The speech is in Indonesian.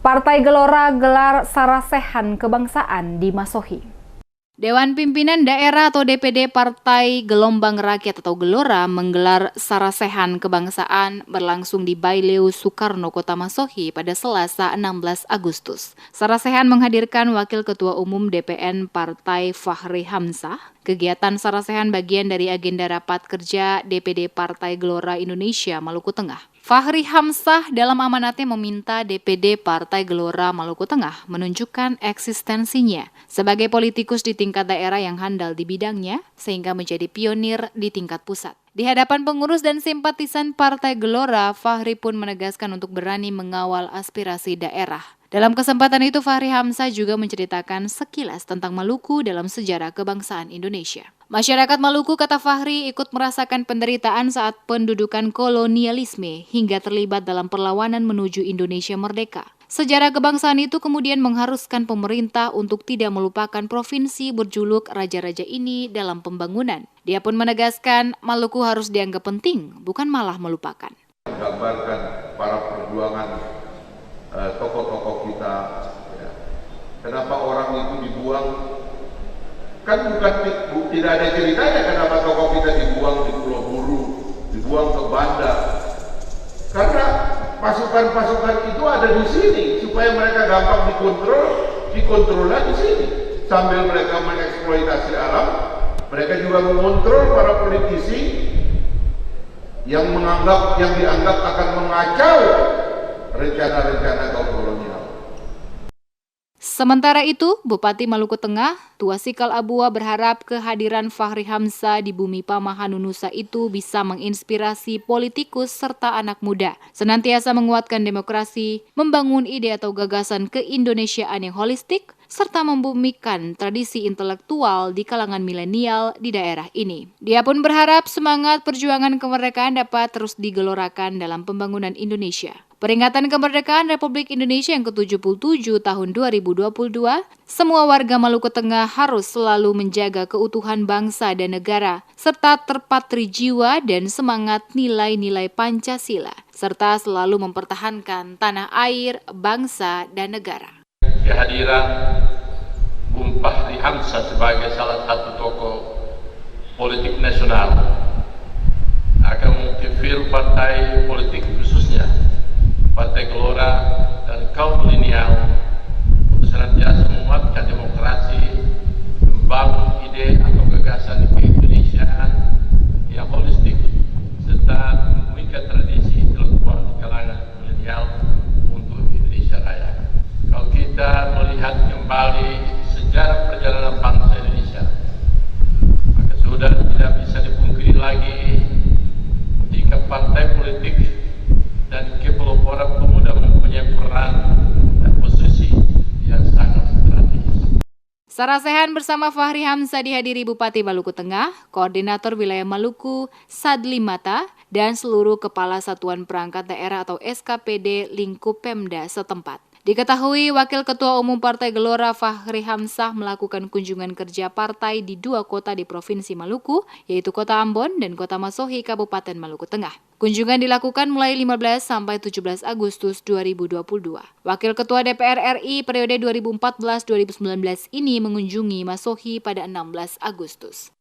Partai Gelora gelar sarasehan kebangsaan di Masohi. Dewan Pimpinan Daerah atau DPD Partai Gelombang Rakyat atau Gelora menggelar sarasehan kebangsaan berlangsung di Baileu Soekarno, Kota Masohi pada Selasa 16 Agustus. Sarasehan menghadirkan Wakil Ketua Umum DPN Partai Fahri Hamzah. Kegiatan sarasehan bagian dari agenda rapat kerja DPD Partai Gelora Indonesia Maluku Tengah. Fahri Hamzah dalam amanatnya meminta DPD Partai Gelora Maluku Tengah menunjukkan eksistensinya sebagai politikus di tingkat daerah yang handal di bidangnya sehingga menjadi pionir di tingkat pusat. Di hadapan pengurus dan simpatisan Partai Gelora, Fahri pun menegaskan untuk berani mengawal aspirasi daerah. Dalam kesempatan itu, Fahri Hamzah juga menceritakan sekilas tentang Maluku dalam sejarah kebangsaan Indonesia. Masyarakat Maluku, kata Fahri, ikut merasakan penderitaan saat pendudukan kolonialisme hingga terlibat dalam perlawanan menuju Indonesia merdeka. Sejarah kebangsaan itu kemudian mengharuskan pemerintah untuk tidak melupakan provinsi berjuluk Raja-Raja ini dalam pembangunan. Dia pun menegaskan Maluku harus dianggap penting, bukan malah melupakan. Menggambarkan para perjuangan tokoh-tokoh kita, ya. Kenapa orang itu dibuang? Kan tidak ada ceritanya kenapa tokoh kita dibuang di Pulau Buru, dibuang ke Banda. Karena pasukan-pasukan itu ada di sini supaya mereka gampang dikontrolnya di sini. Sambil mereka mengeksploitasi alam, mereka juga mengontrol para politisi yang dianggap akan mengacau rencana-rencana kaum kolonial. Sementara itu, Bupati Maluku Tengah, Tuasikal Abua berharap kehadiran Fahri Hamzah di bumi Pamahanunusa itu bisa menginspirasi politikus serta anak muda, senantiasa menguatkan demokrasi, membangun ide atau gagasan keindonesiaan yang holistik, serta membumikan tradisi intelektual di kalangan milenial di daerah ini. Dia pun berharap semangat perjuangan kemerdekaan dapat terus digelorakan dalam pembangunan Indonesia. Peringatan kemerdekaan Republik Indonesia yang ke-77 tahun 2022, semua warga Maluku Tengah harus selalu menjaga keutuhan bangsa dan negara, serta terpatri jiwa dan semangat nilai-nilai Pancasila, serta selalu mempertahankan tanah air, bangsa, dan negara. Kehadiran Bung Fahri Hamzah sebagai salah satu tokoh politik nasional akan mengaktifkan partai politik khususnya Partai Gelora dan kaum milenial untuk senantiasa menguatkan demokrasi, membangun ide atau gagasan keindonesiaan yang holistik, serta membumikan tradisi intelektual di kalangan milenial untuk Indonesia Raya. Kalau kita melihat kembali sejarah perjalanan bangsa Indonesia, maka sudah tidak bisa dipungkiri lagi jika partai politik dan kepeloporan pemuda mempunyai peran dan posisi yang sangat strategis. Sarasehan bersama Fahri Hamzah dihadiri Bupati Maluku Tengah, Koordinator Wilayah Maluku, Sadli Mata, dan seluruh Kepala Satuan Perangkat Daerah atau SKPD lingkup Pemda setempat. Diketahui Wakil Ketua Umum Partai Gelora Fahri Hamzah melakukan kunjungan kerja partai di 2 kota di Provinsi Maluku, yaitu Kota Ambon dan Kota Masohi, Kabupaten Maluku Tengah. Kunjungan dilakukan mulai 15 sampai 17 Agustus 2022. Wakil Ketua DPR RI periode 2014-2019 ini mengunjungi Masohi pada 16 Agustus.